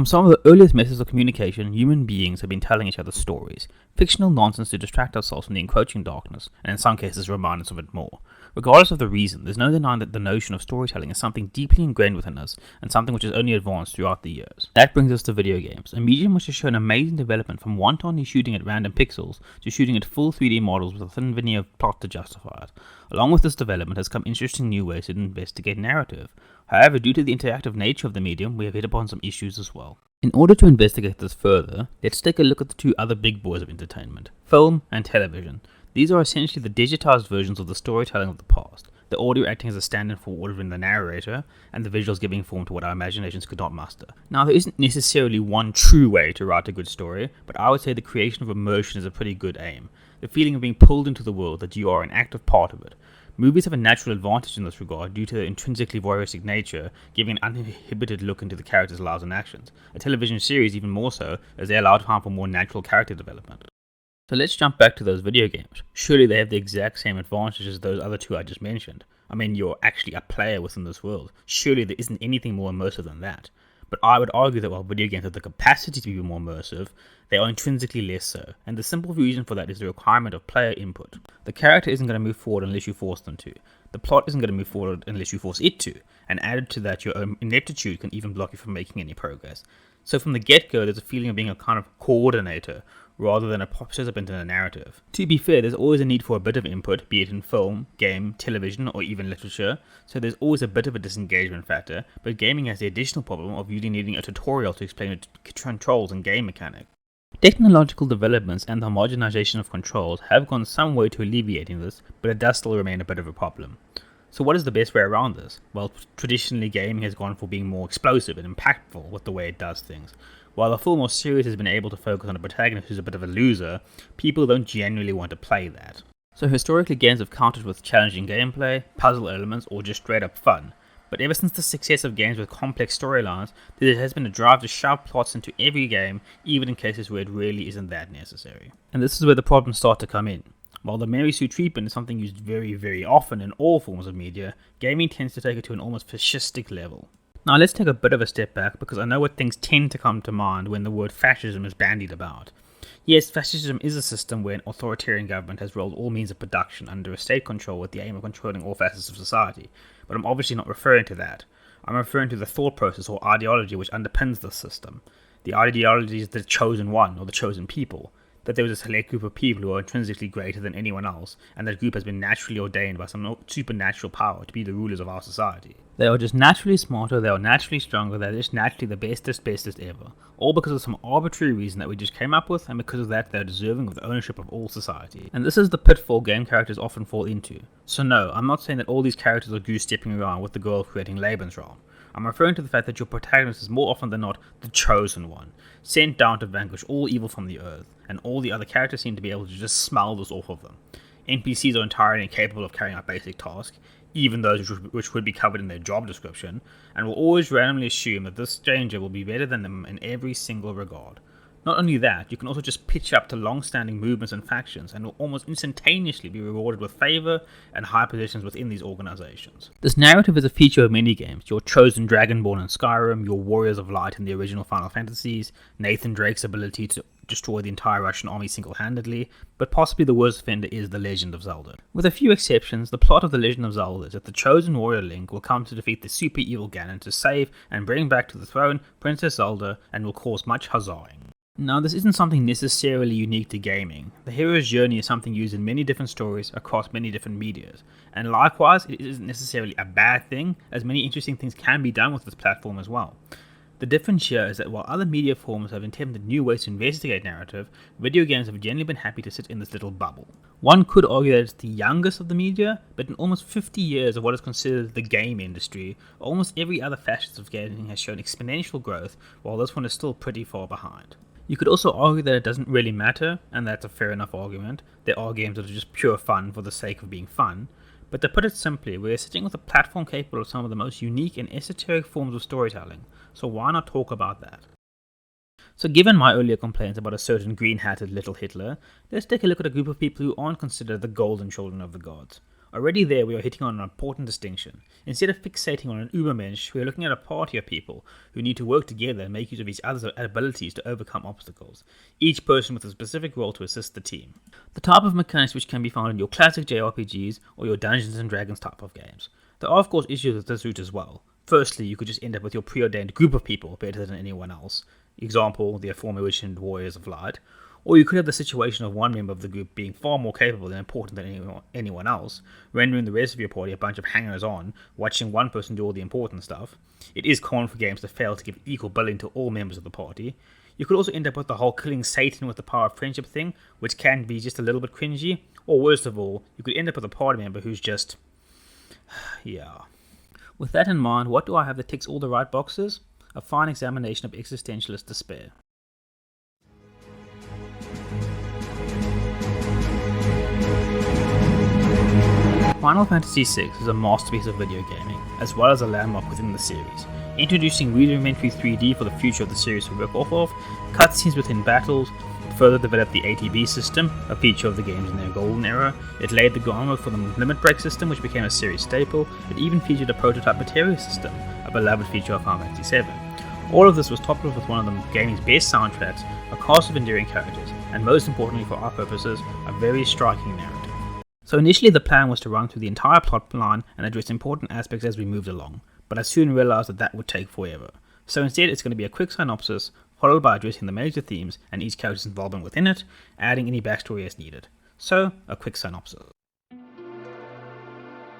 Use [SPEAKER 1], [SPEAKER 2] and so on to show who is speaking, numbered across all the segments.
[SPEAKER 1] From some of the earliest methods of communication, human beings have been telling each other stories, fictional nonsense to distract ourselves from the encroaching darkness, and in some cases remind us of it more. Regardless of the reason, there's no denying that the notion of storytelling is something deeply ingrained within us, and something which has only advanced throughout the years. That brings us to video games, a medium which has shown amazing development from wantonly shooting at random pixels to shooting at full 3D models with a thin veneer of plot to justify it. Along with this development has come interesting new ways to investigate narrative. However, due to the interactive nature of the medium, we have hit upon some issues as well. In order to investigate this further, let's take a look at the two other big boys of entertainment, film and television. These are essentially the digitized versions of the storytelling of the past, the audio acting as a stand-in for ordering the narrator, and the visuals giving form to what our imaginations could not muster. Now, there isn't necessarily one true way to write a good story, but I would say the creation of emotion is a pretty good aim. The feeling of being pulled into the world, that you are an active part of it. Movies have a natural advantage in this regard due to their intrinsically voyeuristic nature, giving an uninhibited look into the characters' lives and actions. A television series even more so, as they allow time for more natural character development. So let's jump back to those video games. Surely they have the exact same advantages as those other two I just mentioned. I mean, you're actually a player within this world. Surely there isn't anything more immersive than that. But I would argue that while video games have the capacity to be more immersive, they are intrinsically less so, and the simple reason for that is the requirement of player input. The character isn't going to move forward unless you force them to. The plot isn't going to move forward unless you force it to, and added to that, your own ineptitude can even block you from making any progress. So from the get-go, there's a feeling of being a kind of coordinator, rather than a participant in a narrative. To be fair, there's always a need for a bit of input, be it in film, game, television, or even literature, so there's always a bit of a disengagement factor, but gaming has the additional problem of usually needing a tutorial to explain the controls and game mechanics. Technological developments and the homogenization of controls have gone some way to alleviating this, but it does still remain a bit of a problem. So what is the best way around this? Well, traditionally gaming has gone for being more explosive and impactful with the way it does things. While a film or series has been able to focus on a protagonist who's a bit of a loser, people don't genuinely want to play that. So historically games have countered with challenging gameplay, puzzle elements, or just straight up fun. But ever since the success of games with complex storylines, there has been a drive to shove plots into every game, even in cases where it really isn't that necessary. And this is where the problems start to come in. While the Mary Sue treatment is something used very, very often in all forms of media, gaming tends to take it to an almost fascistic level. Now let's take a bit of a step back, because I know what things tend to come to mind when the word fascism is bandied about. Yes, fascism is a system where an authoritarian government has rolled all means of production under a state control with the aim of controlling all facets of society, but I'm obviously not referring to that. I'm referring to the thought process or ideology which underpins this system. The ideology is the chosen one, or the chosen people. That there was a select group of people who are intrinsically greater than anyone else, and that group has been naturally ordained by some supernatural power to be the rulers of our society. They are just naturally smarter, they are naturally stronger, they're just naturally the bestest ever. All because of some arbitrary reason that we just came up with, and because of that they're deserving of the ownership of all society. And this is the pitfall game characters often fall into. So no, I'm not saying that all these characters are goose-stepping around with the goal of creating Lebensraum. I'm referring to the fact that your protagonist is more often than not the chosen one, sent down to vanquish all evil from the earth, and all the other characters seem to be able to just smell this off of them. NPCs are entirely incapable of carrying out basic tasks, even those which would be covered in their job description, and will always randomly assume that this stranger will be better than them in every single regard. Not only that, you can also just pitch up to long-standing movements and factions and will almost instantaneously be rewarded with favour and high positions within these organisations. This narrative is a feature of many games: your chosen Dragonborn in Skyrim, your Warriors of Light in the original Final Fantasies, Nathan Drake's ability to destroy the entire Russian army single-handedly, but possibly the worst offender is The Legend of Zelda. With a few exceptions, the plot of The Legend of Zelda is that the chosen warrior Link will come to defeat the super evil Ganon to save and bring back to the throne Princess Zelda, and will cause much huzzahing. Now, this isn't something necessarily unique to gaming. The hero's journey is something used in many different stories across many different medias, and likewise, it isn't necessarily a bad thing, as many interesting things can be done with this platform as well. The difference here is that while other media forms have attempted new ways to investigate narrative, video games have generally been happy to sit in this little bubble. One could argue that it's the youngest of the media, but in almost 50 years of what is considered the game industry, almost every other facet of gaming has shown exponential growth, while this one is still pretty far behind. You could also argue that it doesn't really matter, and that's a fair enough argument. There are games that are just pure fun for the sake of being fun. But to put it simply, we're sitting with a platform capable of some of the most unique and esoteric forms of storytelling, so why not talk about that? So given my earlier complaints about a certain green-hatted little Hitler, let's take a look at a group of people who aren't considered the golden children of the gods. Already there, we are hitting on an important distinction. Instead of fixating on an Ubermensch, we are looking at a party of people who need to work together and make use of each other's abilities to overcome obstacles, each person with a specific role to assist the team. The type of mechanics which can be found in your classic JRPGs or your Dungeons and Dragons type of games. There are of course issues with this route as well. Firstly, you could just end up with your preordained group of people better than anyone else. Example, the aforementioned Warriors of Light. Or you could have the situation of one member of the group being far more capable and important than anyone else, rendering the rest of your party a bunch of hangers-on, watching one person do all the important stuff. It is common for games to fail to give equal billing to all members of the party. You could also end up with the whole killing Satan with the power of friendship thing, which can be just a little bit cringy. Or worst of all, you could end up with a party member who's just... yeah. With that in mind, what do I have that ticks all the right boxes? A fine examination of existentialist despair. Final Fantasy VI is a masterpiece of video gaming, as well as a landmark within the series, introducing rudimentary 3D for the future of the series to work off of, cutscenes within battles, further developed the ATB system, a feature of the games in their golden era. It laid the groundwork for the limit break system, which became a series staple. It even featured a prototype materia system, a beloved feature of Final Fantasy VII. All of this was topped off with one of the gaming's best soundtracks, a cast of endearing characters, and most importantly for our purposes, a very striking narrative. So initially the plan was to run through the entire plot line and address important aspects as we moved along, but I soon realized that would take forever. So instead it's going to be a quick synopsis, followed by addressing the major themes and each character's involvement within it, adding any backstory as needed. So, a quick synopsis.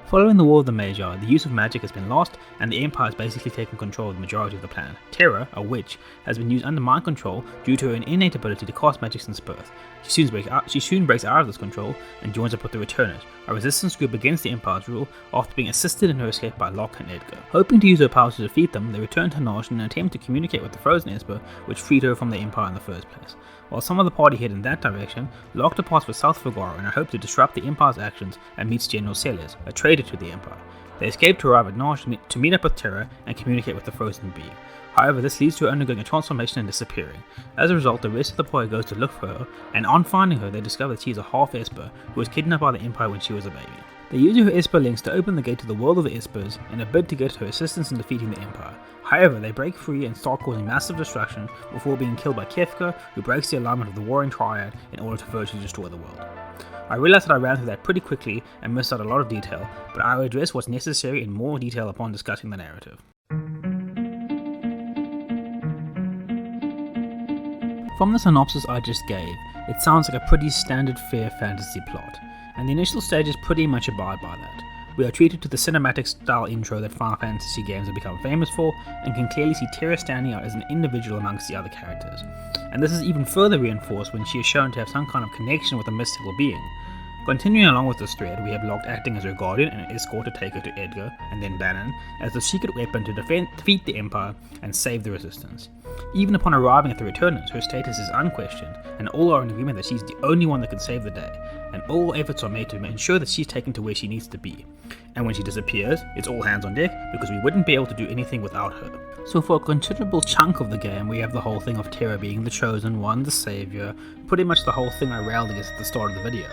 [SPEAKER 1] Following the War of the Magi, the use of magic has been lost, and the Empire has basically taken control of the majority of the planet. Terra, a witch, has been used under mind control due to her innate ability to cast magic since birth. She soon breaks out of this control and joins up with the Returners, a resistance group against the Empire's rule, after being assisted in her escape by Locke and Edgar. Hoping to use her powers to defeat them, they return to Nash in an attempt to communicate with the Frozen Esper, which freed her from the Empire in the first place. While some of the party head in that direction, Locke departs for South Figaro in a hope to disrupt the Empire's actions and meets General Celes, a traitor to the Empire. They escape to arrive at Nash to meet up with Terra and communicate with the Frozen Being. However, this leads to her undergoing a transformation and disappearing. As a result, the rest of the party goes to look for her, and on finding her, they discover that she is a half Esper who was kidnapped by the Empire when she was a baby. They use her Esper links to open the gate to the world of the Espers in a bid to get her assistance in defeating the Empire. However, they break free and start causing massive destruction before being killed by Kefka, who breaks the alignment of the Warring Triad in order to virtually destroy the world. I realized that I ran through that pretty quickly and missed out a lot of detail, but I will address what's necessary in more detail upon discussing the narrative. From the synopsis I just gave, it sounds like a pretty standard fair fantasy plot, and the initial stages pretty much abide by that. We are treated to the cinematic style intro that Final Fantasy games have become famous for, and can clearly see Terra standing out as an individual amongst the other characters. And this is even further reinforced when she is shown to have some kind of connection with a mystical being. Continuing along with this thread, we have Locke acting as her guardian and an escort to take her to Edgar, and then Bannon, as the secret weapon to defeat the Empire and save the Resistance. Even upon arriving at the Returners, her status is unquestioned, and all are in agreement that she's the only one that can save the day, and all efforts are made to ensure that she's taken to where she needs to be. And when she disappears, it's all hands on deck, because we wouldn't be able to do anything without her. So for a considerable chunk of the game, we have the whole thing of Terra being the chosen one, the savior, pretty much the whole thing I railed against at the start of the video.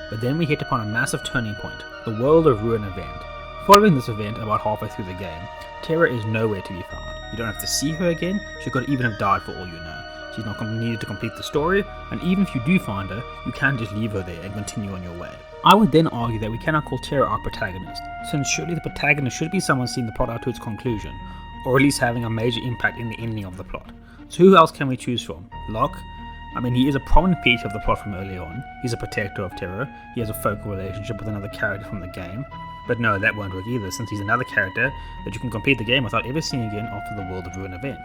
[SPEAKER 1] But then we hit upon a massive turning point, the World of Ruin event. Following this event, about halfway through the game, Terra is nowhere to be found. You don't have to see her again, she could even have died for all you know. She's not needed to complete the story, and even if you do find her, you can just leave her there and continue on your way. I would then argue that we cannot call Terra our protagonist, since surely the protagonist should be someone seeing the plot out to its conclusion, or at least having a major impact in the ending of the plot. So who else can we choose from? Locke? I mean, he is a prominent feature of the plot from early on. He's a protector of Terra, he has a focal relationship with another character from the game. But no, that won't work either, since he's another character that you can complete the game without ever seeing again after the World of Ruin event.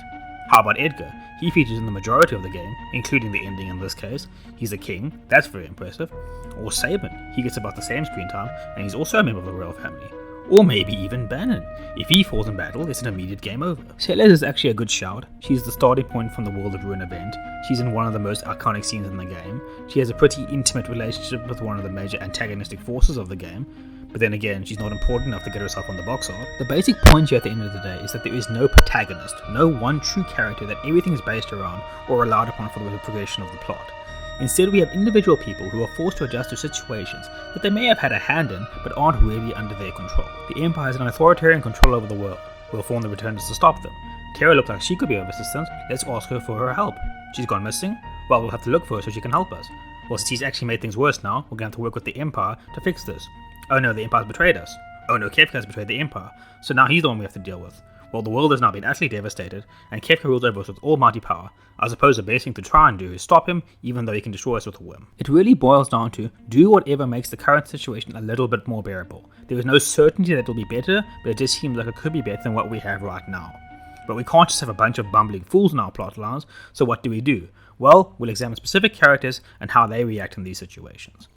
[SPEAKER 1] How about Edgar? He features in the majority of the game, including the ending in this case. He's a king, that's very impressive. Or Sabin, he gets about the same screen time, and he's also a member of the royal family. Or maybe even Bannon. If he falls in battle, it's an immediate game over. Celes is actually a good shout. She's the starting point from the World of Ruin event. She's in one of the most iconic scenes in the game. She has a pretty intimate relationship with one of the major antagonistic forces of the game. But then again, she's not important enough to get herself on the box art. The basic point here at the end of the day is that there is no protagonist, no one true character that everything is based around or relied upon for the progression of the plot. Instead, we have individual people who are forced to adjust to situations that they may have had a hand in, but aren't really under their control. The Empire has an authoritarian control over the world. We'll form the Returners to stop them. Terra looks like she could be of assistance. Let's ask her for her help. She's gone missing? Well, we'll have to look for her so she can help us. Well, since she's actually made things worse now, we're going to have to work with the Empire to fix this. Oh no, the Empire's betrayed us. Oh no, Kefka has betrayed the Empire. So now he's the one we have to deal with. Well, the world has now been utterly devastated, and Kefka rules over us with almighty power. I suppose the best thing to try and do is stop him, even though he can destroy us with a whim. It really boils down to do whatever makes the current situation a little bit more bearable. There is no certainty that it'll be better, but it just seems like it could be better than what we have right now. But we can't just have a bunch of bumbling fools in our plot lines, so what do? Well, we'll examine specific characters and how they react in these situations.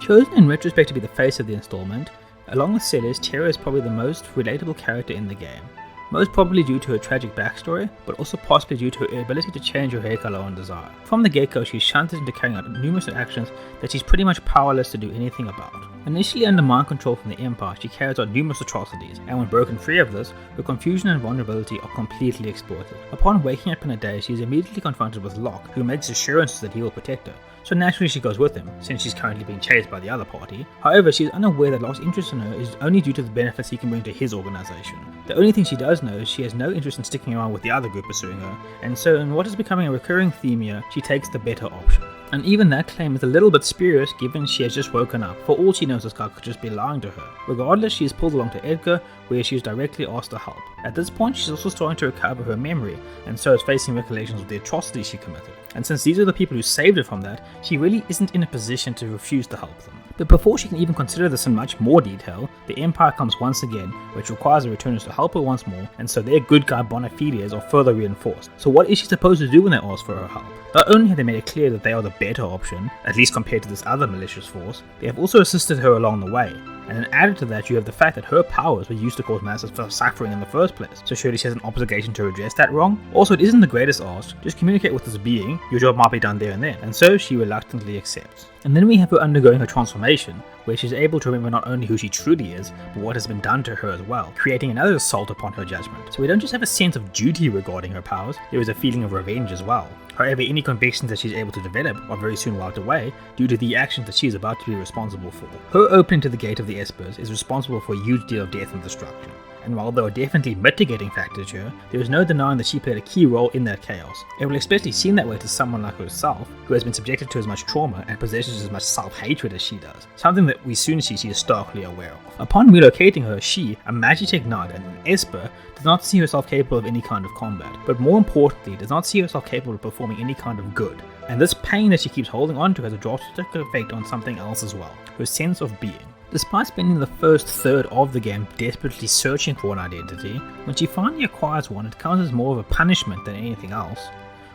[SPEAKER 1] Chosen in retrospect to be the face of the installment, along with Celes, Terra is probably the most relatable character in the game. Most probably due to her tragic backstory, but also possibly due to her ability to change her hair color on desire. From the get-go, she's shunted into carrying out numerous actions that she's pretty much powerless to do anything about. Initially under mind control from the Empire, she carries out numerous atrocities, and when broken free of this, her confusion and vulnerability are completely exploited. Upon waking up in a day, she is immediately confronted with Locke, who makes assurances that he will protect her. So naturally she goes with him, since she's currently being chased by the other party. However, she is unaware that Locke's interest in her is only due to the benefits he can bring to his organization. The only thing she does know is she has no interest in sticking around with the other group pursuing her, and so in what is becoming a recurring theme here, she takes the better option. And even that claim is a little bit spurious given she has just woken up. For all she knows, this guy could just be lying to her. Regardless, she is pulled along to Edgar, where she is directly asked to help. At this point, she's also starting to recover her memory, and so is facing recollections of the atrocities she committed. And since these are the people who saved her from that, she really isn't in a position to refuse to help them. But before she can even consider this in much more detail, the Empire comes once again, which requires the Returners to help her once more, and so their good guy bona fides are further reinforced. So what is she supposed to do when they ask for her help? Not only have they made it clear that they are the better option, at least compared to this other malicious force, they have also assisted her along the way. And then added to that, you have the fact that her powers were used to cause massive suffering in the first place, so surely she has an obligation to redress that wrong. Also, it isn't the greatest ask, just communicate with this being, your job might be done there and then, and so she reluctantly accepts. And then we have her undergoing her transformation, where she's able to remember not only who she truly is, but what has been done to her as well, creating another assault upon her judgment. So we don't just have a sense of duty regarding her powers, there is a feeling of revenge as well. However, any convictions that she's able to develop are very soon wiped away due to the actions that she is about to be responsible for. Her opening to the Gate of the Espers is responsible for a huge deal of death and destruction. And while there are definitely mitigating factors here, there is no denying that she played a key role in that chaos. It will especially seem that way to someone like herself, who has been subjected to as much trauma and possesses as much self-hatred as she does, something that we soon see she is starkly aware of. Upon relocating her, she, a Magitech Knight and an Esper, does not see herself capable of any kind of combat, but more importantly, does not see herself capable of performing any kind of good. And this pain that she keeps holding on to has a drastic effect on something else as well, her sense of being. Despite spending the first third of the game desperately searching for an identity, when she finally acquires one, it comes as more of a punishment than anything else.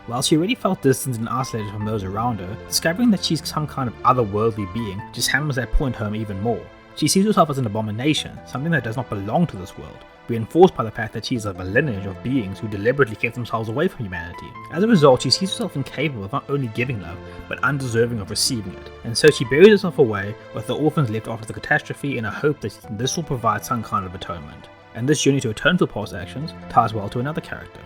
[SPEAKER 1] While she already felt distant and isolated from those around her, discovering that she's some kind of otherworldly being just hammers that point home even more. She sees herself as an abomination, something that does not belong to this world, reinforced by the fact that she is of a lineage of beings who deliberately kept themselves away from humanity. As a result, she sees herself incapable of not only giving love, but undeserving of receiving it, and so she buries herself away with the orphans left after the catastrophe in a hope that this will provide some kind of atonement. And this journey to atone for past actions ties well to another character.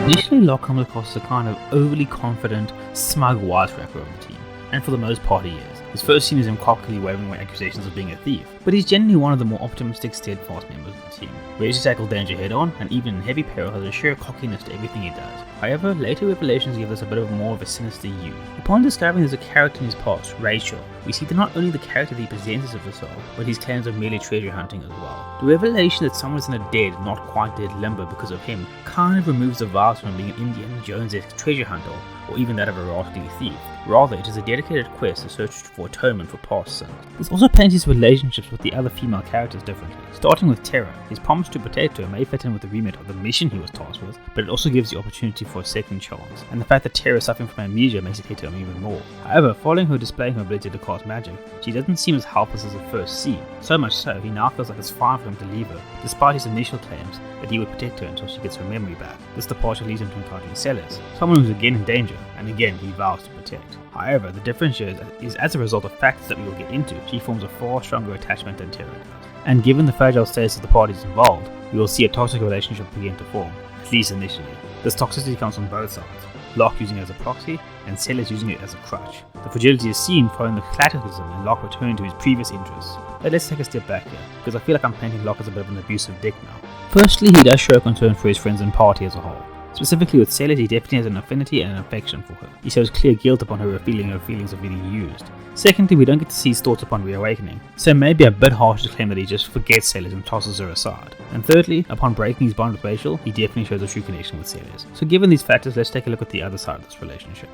[SPEAKER 1] Initially, Locke comes across as a kind of overly confident, smug wisecracker of the team, and for the most part he is. His first scene is him cockily waving away accusations of being a thief, but he's generally one of the more optimistic, steadfast members of the team, ready to tackle danger head on, and even in heavy peril has a sheer cockiness to everything he does. However, later revelations give us a bit of more of a sinister hue. Upon discovering there's a character in his past, Rachel, we see that not only the character that he presents as a facade, but his claims of merely treasure hunting as well. The revelation that someone is in a dead, not quite dead limbo because of him kind of removes the vibes from being an Indiana Jones-esque treasure hunter, or even that of a rascally thief. Rather, it is a dedicated quest to search for atonement for past sins. This also paints his relationships with the other female characters differently. Starting with Terra, his promise to protect her may fit in with the remit of the mission he was tasked with, but it also gives the opportunity for a second chance, and the fact that Terra is suffering from amnesia makes it hit him even more. However, following her displaying her ability to cast magic, she doesn't seem as helpless as it first seemed. So much so, he now feels like it's fine for him to leave her, despite his initial claims that he would protect her until she gets her memory back. This departure leads him to encountering Celes, someone who's again in danger, and again he vows to protect. However, the difference here is as a result of factors that we will get into, she forms a far stronger attachment than Terra does. And given the fragile status of the parties involved, we will see a toxic relationship begin to form, at least initially. This toxicity comes from both sides, Locke using it as a proxy, and Celes using it as a crutch. The fragility is seen following the cataclysm and Locke returning to his previous interests. But let's take a step back here, because I feel like I'm painting Locke as a bit of an abusive dick now. Firstly, he does show concern for his friends and party as a whole. Specifically with Celes, he definitely has an affinity and an affection for her. He shows clear guilt upon her revealing her feelings of being used. Secondly, we don't get to see his thoughts upon reawakening, so it may be a bit harsh to claim that he just forgets Celes and tosses her aside. And thirdly, upon breaking his bond with Rachel, he definitely shows a true connection with Celes. So given these factors, let's take a look at the other side of this relationship.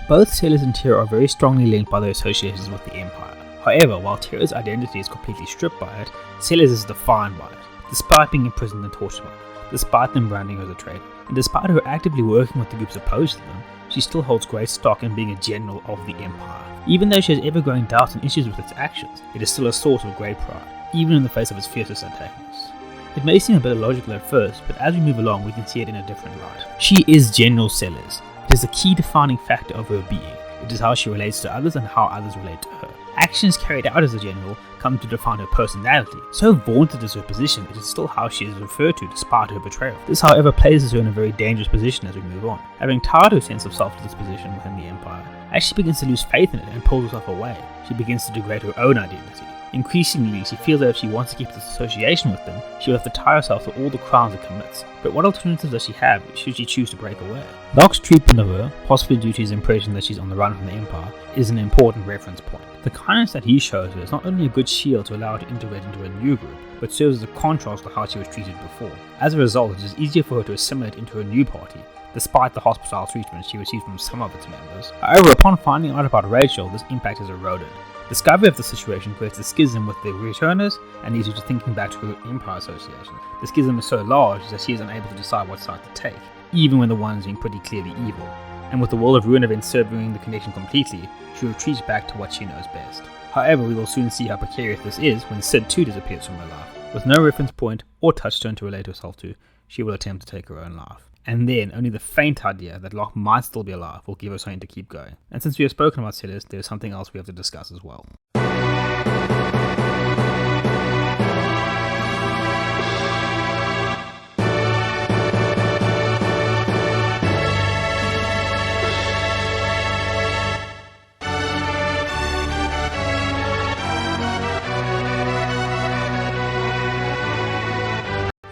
[SPEAKER 1] Both Celes and Terra are very strongly linked by their associations with the Empire. However, while Terra's identity is completely stripped by it, Celes is defined by it, despite being imprisoned and tortured by it, despite them branding her as a traitor, and despite her actively working with the groups opposed to them, she still holds great stock in being a general of the Empire. Even though she has ever-growing doubts and issues with its actions, it is still a source of great pride, even in the face of its fiercest antagonists. It may seem a bit illogical at first, but as we move along we can see it in a different light. She is General Celes. It is a key defining factor of her being. It is how she relates to others and how others relate to her. Actions carried out as a general come to define her personality. So vaunted is her position, it is still how she is referred to despite her betrayal. This, however, places her in a very dangerous position as we move on. Having tied her sense of self to this position within the Empire, as she begins to lose faith in it and pulls herself away, she begins to degrade her own identity. Increasingly, she feels that if she wants to keep this association with them, she will have to tie herself to all the crimes it commits. But what alternatives does she have should she choose to break away? Locke's treatment of her, possibly due to his impression that she's on the run from the Empire, is an important reference point. The kindness that he shows her is not only a good shield to allow her to integrate into a new group, but serves as a contrast to how she was treated before. As a result, it is easier for her to assimilate into her new party, despite the hostile treatment she received from some of its members. However, upon finding out about Rachel, this impact is eroded. Discovery of the situation creates a schism with the returners and leads her to thinking back to her Empire association. The schism is so large that she is unable to decide what side to take, even when the one is being pretty clearly evil. And with the World of Ruin event severing the connection completely, she retreats back to what she knows best. However, we will soon see how precarious this is when Sid too disappears from her life. With no reference point or touchstone to relate herself to, she will attempt to take her own life. And then only the faint idea that Locke might still be alive will give her something to keep going. And since we have spoken about Celes, there is something else we have to discuss as well.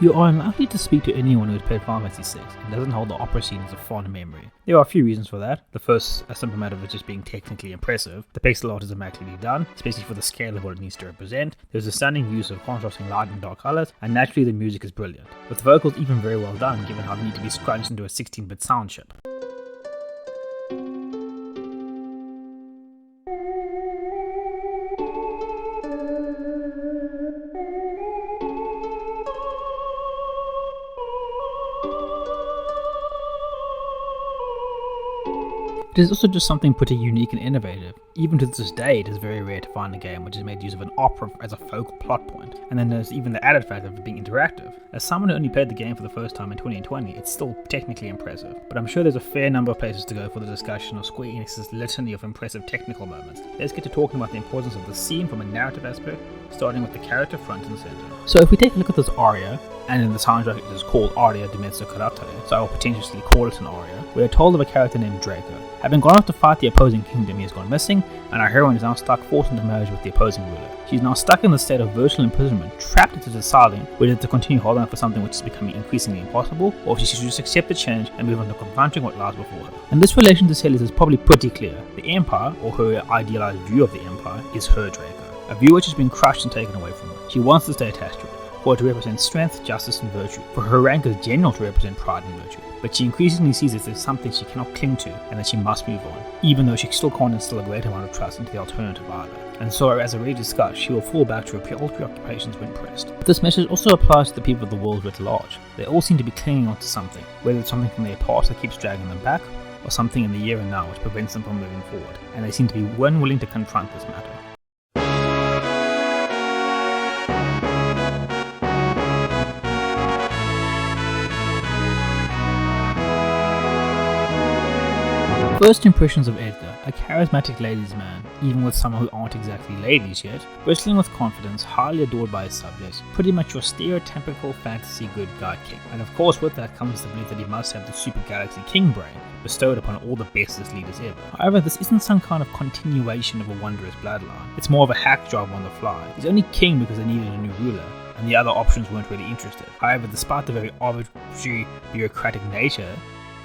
[SPEAKER 1] You are unlikely to speak to anyone who has played Final Fantasy VI and doesn't hold the opera scene as a fond memory. There are a few reasons for that. The first, a simple matter of it just being technically impressive. The pixel art is immaculately done, especially for the scale of what it needs to represent. There's a stunning use of contrasting light and dark colors, and naturally the music is brilliant, with the vocals even very well done given how they need to be scrunched into a 16-bit sound chip. It is also just something pretty unique and innovative. Even to this day, it is very rare to find a game which has made use of an opera as a focal plot point, and then there's even the added fact of it being interactive. As someone who only played the game for the first time in 2020, it's still technically impressive, but I'm sure there's a fair number of places to go for the discussion of Square Enix's litany of impressive technical moments. Let's get to talking about the importance of the scene from a narrative aspect, starting with the character front and center. So if we take a look at this aria, and in the soundtrack it is called Aria di Mezzo Karate, so I will potentially call it an aria, we are told of a character named Draco. Having gone off to fight the opposing kingdom, he has gone missing, and our heroine is now stuck forced into marriage with the opposing ruler. She is now stuck in the state of virtual imprisonment, trapped into deciding whether to continue holding on for something which is becoming increasingly impossible, or if she should just accept the change and move on to confronting what lies before her. And this relation to Celes is probably pretty clear. The Empire, or her idealized view of the Empire, is her Draco. A view which has been crushed and taken away from her. She wants to stay attached to it, for it to represent strength, justice, and virtue, for her rank as general to represent pride and virtue. But she increasingly sees that there's something she cannot cling to and that she must move on, even though she still can't instill a great amount of trust into the alternative either. And so, as already discussed, she will fall back to her old preoccupations when pressed. But this message also applies to the people of the world writ large. They all seem to be clinging onto something, whether it's something from their past that keeps dragging them back, or something in the here and now which prevents them from moving forward, and they seem to be unwilling to confront this matter. First impressions of Edgar, a charismatic ladies' man, even with some who aren't exactly ladies yet, bristling with confidence, highly adored by his subjects, pretty much your stereotypical fantasy good guy king. And of course with that comes the belief that he must have the super galaxy king brain, bestowed upon all the bestest leaders ever. However, this isn't some kind of continuation of a wondrous bloodline, it's more of a hack job on the fly. He's only king because they needed a new ruler, and the other options weren't really interested. However, despite the very arbitrary, bureaucratic nature,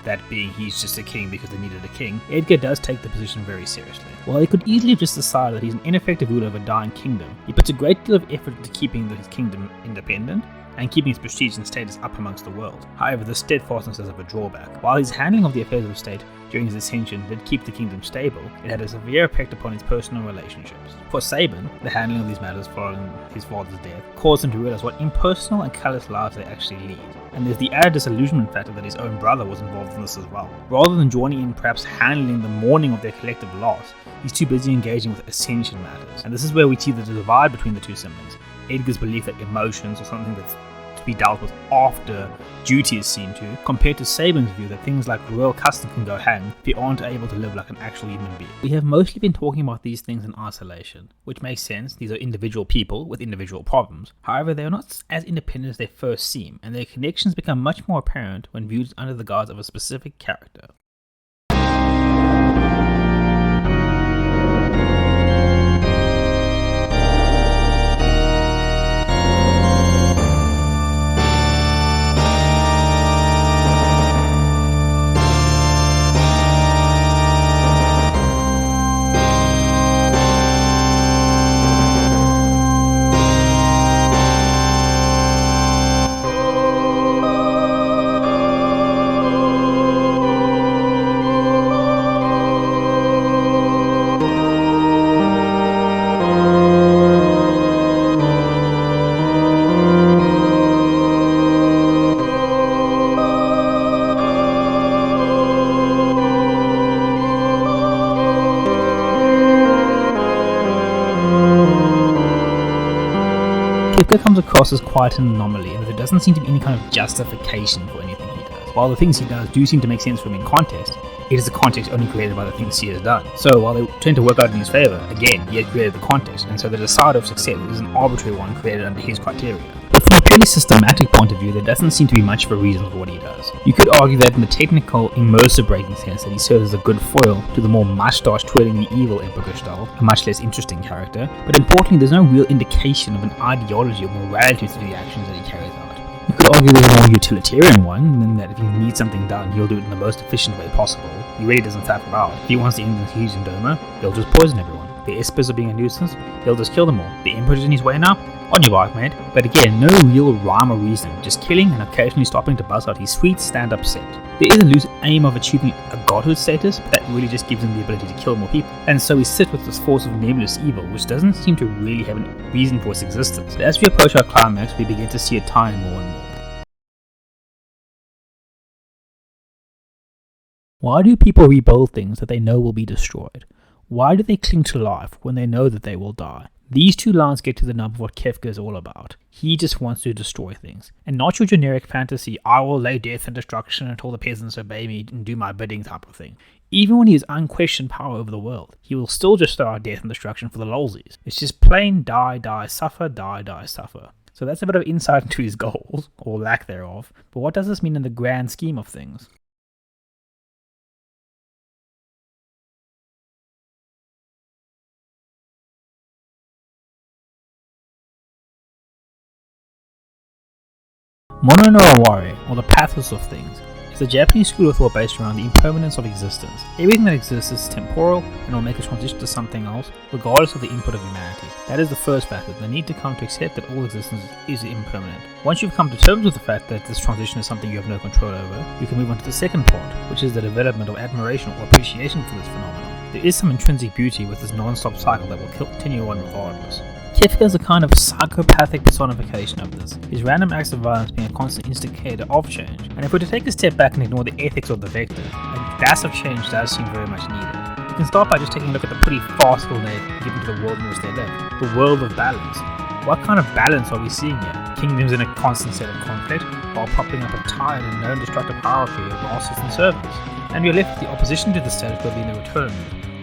[SPEAKER 1] that being he's just a king because they needed a king, Edgar does take the position very seriously. While he could easily have just decided that he's an ineffective ruler of a dying kingdom, he puts a great deal of effort into keeping his kingdom independent and keeping its prestige and status up amongst the world. However, the steadfastness does have a drawback. While his handling of the affairs of state during his ascension did keep the kingdom stable, it had a severe effect upon his personal relationships. For Sabin, the handling of these matters following his father's death caused him to realize what impersonal and callous lives they actually lead. And there's the added disillusionment factor that his own brother was involved in this as well. Rather than joining in perhaps handling the mourning of their collective loss, he's too busy engaging with ascension matters. And this is where we see the divide between the two siblings. Edgar's belief that emotions are something that's to be dealt with after duty is seen to, compared to Sabin's view that things like royal custom can go hang if you aren't able to live like an actual human being. We have mostly been talking about these things in isolation, which makes sense. These are individual people with individual problems. However, they are not as independent as they first seem, and their connections become much more apparent when viewed under the guise of a specific character. Edgar comes across as quite an anomaly, and there doesn't seem to be any kind of justification for anything he does. While the things he does do seem to make sense from in context, it is a context only created by the things he has done. So while they tend to work out in his favour, again, he has created the context, and so the decider of success is an arbitrary one created under his criteria. But from a purely systematic point of view, there doesn't seem to be much of a reason for what he does. You could argue that in the technical, immersive breaking sense that he serves as a good foil to the more mustache-twirling evil Emperor Gestalt, a much less interesting character, but importantly there's no real indication of an ideology or morality to the actions that he carries out. You could argue there's a more utilitarian one, in that if you need something done, he'll do it in the most efficient way possible. He really doesn't faff about. If he wants to end the Hughes and Doma, he'll just poison everyone. The Espers are being a nuisance, he'll just kill them all. The Emperor's in his way now? On your bike, mate. But again, no real rhyme or reason, just killing and occasionally stopping to buzz out his sweet stand-up set. There is a loose aim of achieving a godhood status, but that really just gives him the ability to kill more people. And so we sit with this force of nameless evil, which doesn't seem to really have a reason for its existence. But as we approach our climax, we begin to see it tie in more and more. Why do people rebuild things that they know will be destroyed? Why do they cling to life when they know that they will die? These two lines get to the nub of what Kefka is all about. He just wants to destroy things. And not your generic fantasy, I will lay death and destruction until the peasants obey me and do my bidding type of thing. Even when he has unquestioned power over the world, he will still just throw out death and destruction for the lolsies. It's just plain die, suffer, die, suffer. So that's a bit of insight into his goals, or lack thereof. But what does this mean in the grand scheme of things? Mono no Aware, or the pathos of things, It's a Japanese school of thought based around the impermanence of existence. Everything that exists is temporal and will make a transition to something else, regardless of the input of humanity. That is the first factor, the need to come to accept that all existence is impermanent. Once you've come to terms with the fact that this transition is something you have no control over, you can move on to the second part, which is the development of admiration or appreciation for this phenomenon. There is some intrinsic beauty with this non-stop cycle that will continue on regardless. Kafka is a kind of psychopathic personification of this, his random acts of violence being a constant instigator of change. And if we're to take a step back and ignore the ethics of the vector, a massive change does seem very much needed. You can start by just taking a look at the pretty farcical name given to the world in which they live, the world of balance. What kind of balance are we seeing here? Kingdoms in a constant state of conflict, while propping up a tired and known destructive hierarchy of masters and servants. And we are left with the opposition to the status quo being the return.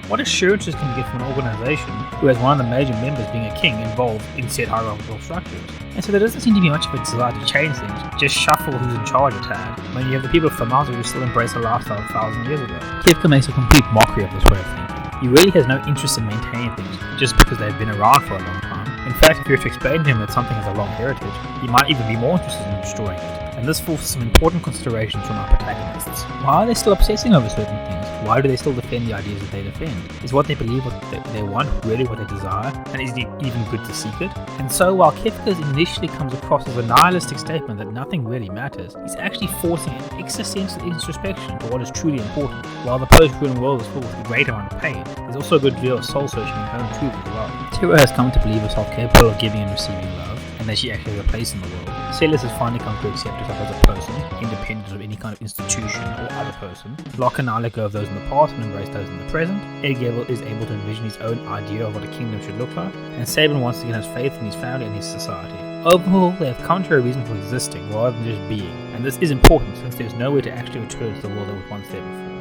[SPEAKER 1] What assurances can you get from an organisation who has one of the major members being a king involved in said hierarchical structures? And so there doesn't seem to be much of a desire to change things, just shuffle who's in charge a tad, when you have the people of Famato who still embrace a lifestyle 1,000 years ago. Kafka makes a complete mockery of this way of thinking. He really has no interest in maintaining things just because they've been around for a long time. In fact, if you were to explain to him that something has a long heritage, he might even be more interested in destroying it. And this forces some important considerations from our protagonists. Why are they still obsessing over certain things? Why do they still defend the ideas that they defend? Is what they believe, what they want, really what they desire? And is it even good to seek it? And so while Kafka's initially comes across as a nihilistic statement that nothing really matters, he's actually forcing an existential introspection to what is truly important. While the post-ruin world is full with a great amount of pain, there's also a good deal of soul-searching and own truth as well. Terra has come to believe herself capable of giving and receiving love, and that she actually has a place in the world. Celes has finally come to accept herself as a person, independent of any kind of institution or other person. Locke can now let go of those in the past and embrace those in the present. Edgar is able to envision his own idea of what a kingdom should look like, and Sabin once again has faith in his family and his society. Overall, they have come to a reason for existing rather than just being, and this is important since there is nowhere to actually return to the world that was once there before.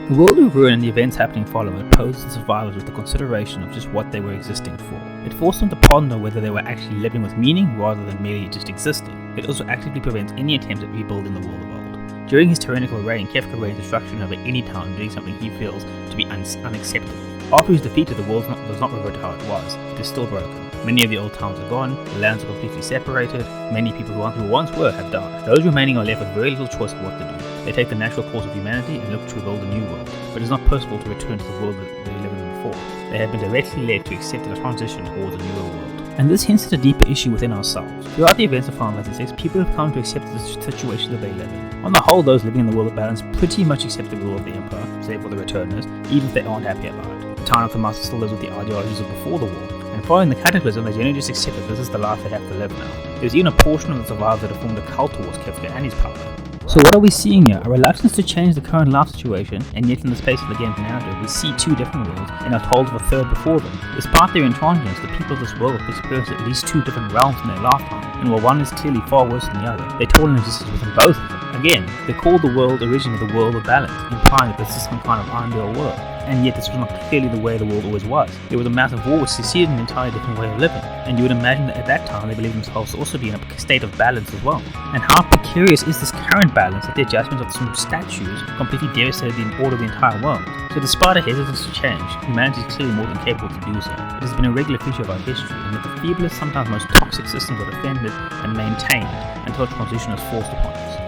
[SPEAKER 1] The world of ruin and the events happening following it poses the survivors with the consideration of just what they were existing for. It forced them to ponder whether they were actually living with meaning rather than merely just existing. It also actively prevents any attempt at rebuilding the world of old. During his tyrannical reign, Kafka reigns destruction over any town doing something he feels to be unacceptable. After his defeated, the world does not revert to how it was. It is still broken. Many of the old towns are gone, the lands are completely separated, many people who once were have died. Those remaining are left with very little choice of what to do. They take the natural course of humanity and look to rebuild a new world, but it is not possible to return to the world that they lived in before. They have been directly led to accept a transition towards a newer world. And this hints at a deeper issue within ourselves. Throughout the events of Final Fantasy VI, people have come to accept the situation that they live in. On the whole, those living in the world of balance pretty much accept the rule of the Emperor, save for the returners, even if they aren't happy about it. The town of Themyscira still lives with the ideologies of before the war, and following the cataclysm, they generally just accept that this is the life they have to live now. There's even a portion of the survivors that have formed a cult towards Kafka and his power. So what are we seeing here? A reluctance to change the current life situation, and yet in the space of the game's narrative, we see two different worlds and are told of a third before them. Despite their intransigence, the people of this world have experienced at least two different realms in their lifetime, and while one is clearly far worse than the other, they toil in existence within both of them. Again, they called the world originally the world of balance, implying that this is some kind of ideal world. And yet this was not clearly the way the world always was. There was a massive war which succeeded an entirely different way of living, and you would imagine that at that time they believed themselves to also be in a state of balance as well. And how precarious is this current balance that the adjustments of some statues completely devastated the order of the entire world? So despite a hesitance to change, humanity is clearly more than capable to do so. It has been a regular feature of our history, and that the feeblest, sometimes most toxic systems are defended and maintained until a transition is forced upon us.